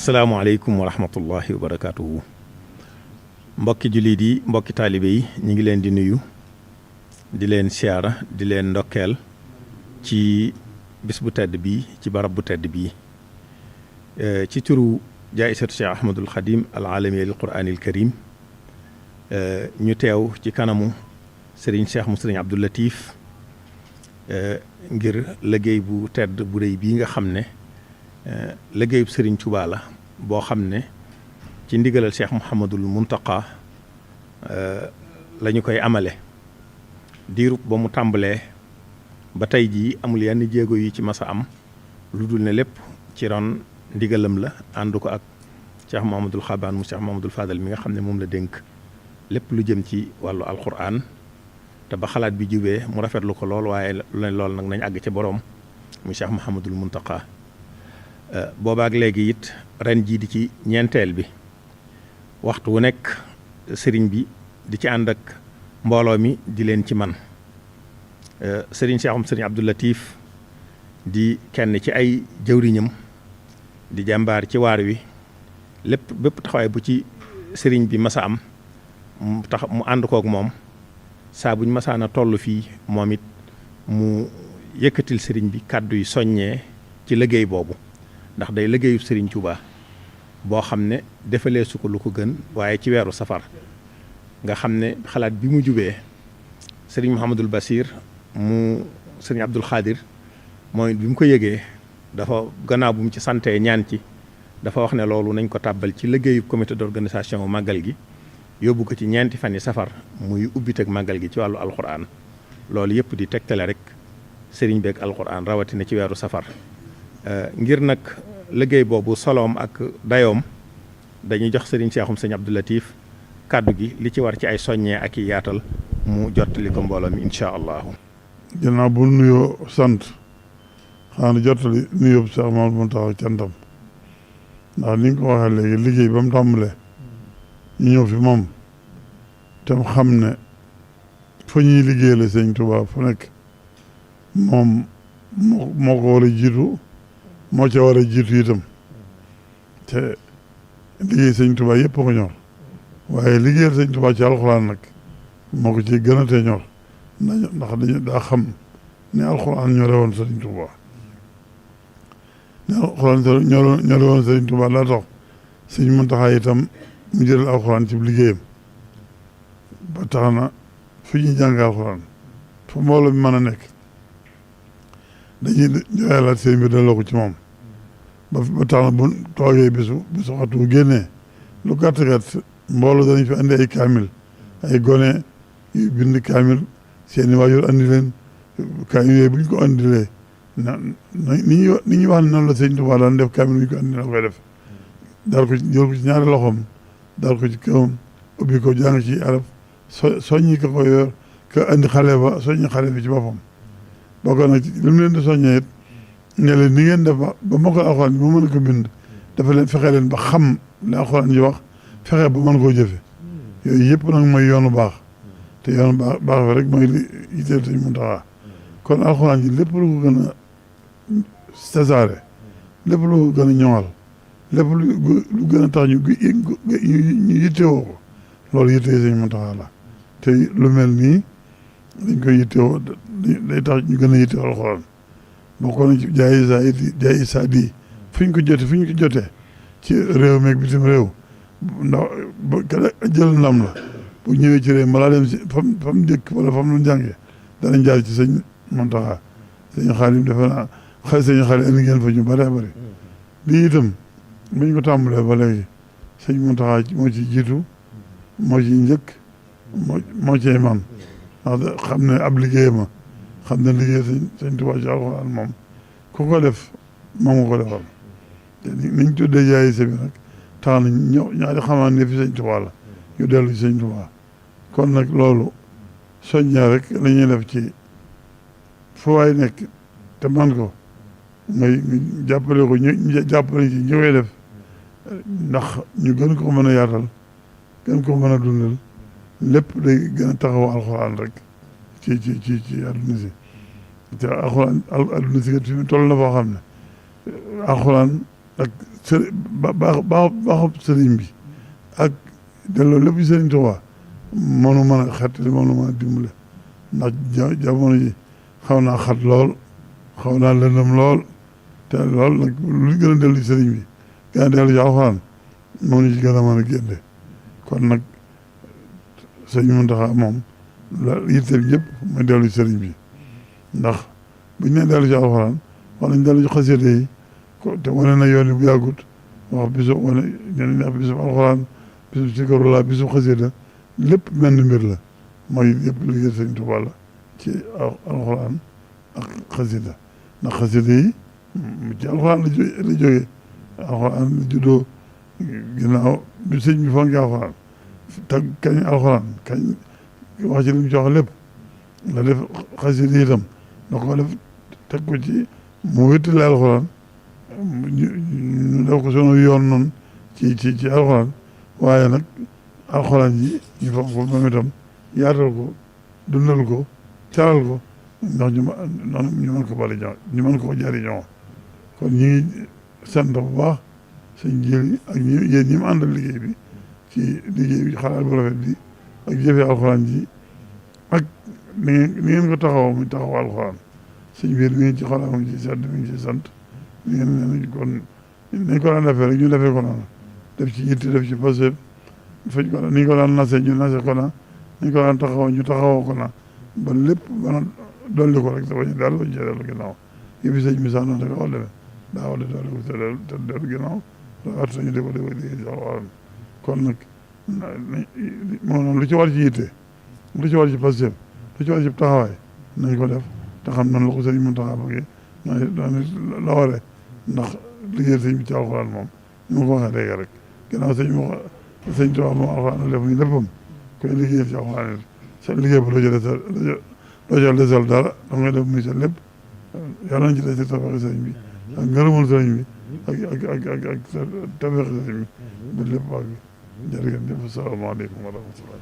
asalaamaaleykum wa rahmatullahi wa barakaatuhu. Mbokki jullit yi mbokki taalibe yi ñu ngi leen di nuyu di leen siyaara di leen ndokkeel ci bis bu tedd bii ci barab bu tedd bii ci turu jaaisatu Cheikh Ahmadul Xadim al alamiya lil Quraanil Karim ñu teew ci kanamu Serigne Cheikh mu Serigne Abdou Latif ngir liggéey bu tedd bu rëy bii nga xam ne liggéeyub Serigne Touba la boo xam ne ci ndigalal Cheikh Mouhamadul Muntaqa la ñu koy amale diirub ba mu tàmbalee ba tey jii amul yenn jéego yi ci masa am lu dul ne lépp ci ron ndigalam la ànd ko ak Cheikh Mouhamadul Xabaan mu Cheikh Mouhamadul Fadal mi nga xam ne moom la dénk lépp lu jëm ci wàllu alquran te ba xalaat bi jubee mu rafetlu ko lool waaye lool nag nañ àgg ca boroom mu Cheikh Mouhamadul Muntaqa boobaak léegi it ren jii di ci ñeenteel bi waxtu wu nekk sëriñ bi di ci ànd ak mbooloo mi di leen ci man sëriñ Cheikhum sëriñ Abdou Latif di kenn ci ay jëwriñam di jàmbaar ci waar wi lépp bépp taxawaay bu ci sëriñ bi masa am mu ànd kook moom saa buñ masaana toll fii moom it mu yëkkatil sëriñ bi kàddu yi soññee ci liggéey boobu ndax day liggéeyu Serigne Touba boo xam ne defalee su ko lu ko gën waaye ci weeru safar nga xam ne xalaat bi mu jubee Serigne Mouhamadul Basir mu Serigne Abdul Xaadir mooy bi mu ko yëgee dafa gannaaw bu mu ci santee ñaan ci dafa wax ne loolu nañ ko tàbbal ci liggéeyu comité d'organisation màggal gi yóbbu ko ci ñeenti fan yi safar muy ubbiteg màggal gi ci wàllu alquran loolu yëpp di tegtale rek Serigne beeg alquran rawatina ci weeru safar. ngir nag liggéey boobu soloom ak dayoom dañuy jox Serigne Cheikhum Serigne Abdou Latif kàddu gi li ci war ci ay soññee ak i yaatal mu jottali ko mbooloo mi incha allahu. ginnaaw bu nuyoo sant xanaa jottali nuyoo bu Cheikh Mamadou Mountakha cantam ndax ni nga ko waxee léegi liggéey ba mu tàmbalee ñu ñëw fi moom te mu xam ne fa ñuy liggéeyale Sëñ Tuubaa fu nekk moom moo ko war a jiitu. moo ca war a jiitu itam te liggéey Sëñ Tuubaa yëpp ko ñor waaye liggéeyal Sëñ Tuubaa ci alxuraan nag moo ko ci gën a te ñor ndax dañu daa xam ne alxuraan ñore woon Sëñ Tuubaa ne alxuraan ñore woon Sëñ Tuubaa daa tax Sëñ Muntaxaa itam mu jël alxuraan ci liggéeyam ba tax na fi ñuy jàng alxuraan fa mbooloo mi mën a nekk dañuy jooyalaat seen mbir delloo ko ci moom ba tax na bu toogee bisu waxtu bu génnee lu gàtt-gàtt mbooloo danañ fi andi ay kaamil ay gone yu bind kaamil seeni waajur andi leen kaamil yooyu bu ñu ko andilee ni ñuy wax ne noonu la Sëñ Tuubaa daan def kaamil bu ñu ko andi la koy def daal ko jël ko ci ñaari loxoom daal ko ci kawam ubbi ko jàng ci arab soññi ko yor ka andi xale ba soññi xale bi ci boppam bokk nag li mu leen di soññee it ne leen ni ngeen def ba mokkal alxuraan bi ba mën a ko bind dafa leen fexe leen ba xam li alxuraan ji wax fexe ba mën koo jëfe yooyu yëpp nag mooy yoonu baax te yoonu baax bi rek mooy li yitteel Sëñ Muntaxaa kon alxuraan ji lépp lu ko gën a tasaare lépp lu ko gën a ñoŋal lépp lu gën a tax ñu yittewoo ko loolu yittee Sëñ Muntaxaa la te lu mel nii dañ koy yittewoo day tax ñu gën a yittewoo alxuraan bokk na ci jaay saa di fu ñu ko jotee ci réew meeg bitim réew ndax jël ndam la bu ñëwee ci réew malaa dem si fam dëkk wala fam lu jàngee danañ jaar ci Sëñ Muntaxaa Sëñ Xaadim defe naa Sëñ Xaadim indi ngeen fa ñu bëree bëri lii itam buñ ko tàmbalee ba léegi Sëñ Muntaxaa moo ci jiitu moo ci njëkk moo cay man ndax xam ne ab liggéey ma xam ne liggéey Sëñ Tuubaa ci alxuraan moom ku ko def moom nga ko defal te niñ tuddee jaayi sa bi nag tax na ñaari xamaan ne fi Sëñ Tuubaa la ñu dellu ci Sëñ Tuubaa kon nag loolu soññaa rek la ñuy def ci fu waay nekk te man ko ngay jàppale ko ñu jàppale ci ñu koy def ndax ñu gën ko mën a yaatal gën ko mën a dundal lépp day gën a taxaw alxuraan rek ci àdduna si te alxuraan àdduna si kat fi mu toll na foo xam ne alxuraan ak baaxub sëriñ bi ak delloo lépp sëriñ Tuubaa mënu mën a xettali mënu mën a dimbale ndax jamono ji xaw naa xat lool xaw naa lëndëm lool te lool nag lu gën a dellu sëriñ bi gën a dellu ci alxuraan moom ñu ci gën a mën a génne kon nag sëñ Muntaxa moom la yitteel yëpp mooy dellu ci sëriñ bi ndax buñ ne dellu ci alxuraan wax nañ dellu ci xasida yi te wane na yoon bu yàggut wax bisu wane ñeneen ñax bisu alxuraan bisu sikarulaa bisu xasida lépp menn mbir la mooy yëpp liggéey sëñ Tuubaa la ci alxuraan ak xasida ndax xasida yi ci alxuraan la jógee alxuraan la juddoo ginnaaw bi sëñ bi fonki alxuraan tag kañ alxuraan kañ wax ci li mu jox lépp la def xasida itam da ko def teg ko ci mu wéttale alxuraan ñu def ko sunu yoon noonu ci alxuraan waaye nag alxuraan ji ñu fonk ko moom itam yaatal ko dundal ko caral ko ndax ñu mën ko bari ñu mën ko jariñoo kon ñi ngi sant bu baax sëñ Jili ak yéen ñi mu àndal liggéey bi ci liggéey bi xalaat bu rafet bi ak jëfe alxuraan ji ak ni ngeen ko taxawoo muy taxaw alxuraan sëñ bi mi ngi ci xalaat ci sant mi ngi ci sant mi ngeen kon nañ ko daan defee rek ñu defee ko noonu def ci yitte def ci passé fañ ko ni ñu ko daan nase ñu nase ko na ni ñu ko daan taxawoo ñu taxawoo ko na ba lépp mën a dolli ko rek te bañ a dellu bañ cee dellu ginnaaw yëpp sëñ bi sax noonu rek wax demee daa war di dolli ko te dellu ginnaaw waat sañu di ko liggéey sax waran kon nag moom lu ci war ci yitte lu ci war ci passé lu ci war ci taxawaay nañ ko def te xam nan la ko sëñ Muntaxa bëggee noonu la waree ndax liggéey sëñ bi ci alxuraan moom ñu ma ko waxee léegi rek ginnaaw sëñ Tuubaa moom alxuraan la def muy léppam koy liggéey ci alxuraan sa liggéey ba doo ca desal dara da ngay def muy sa lépp yàlla nañ ci des ci tawfeexi sëñ bi ak ngërëmul sëñ bi ak tawfeexi sëñ bi ba lépp ak jërë ngeen jëf asalaamaaleykum wa rahmatulah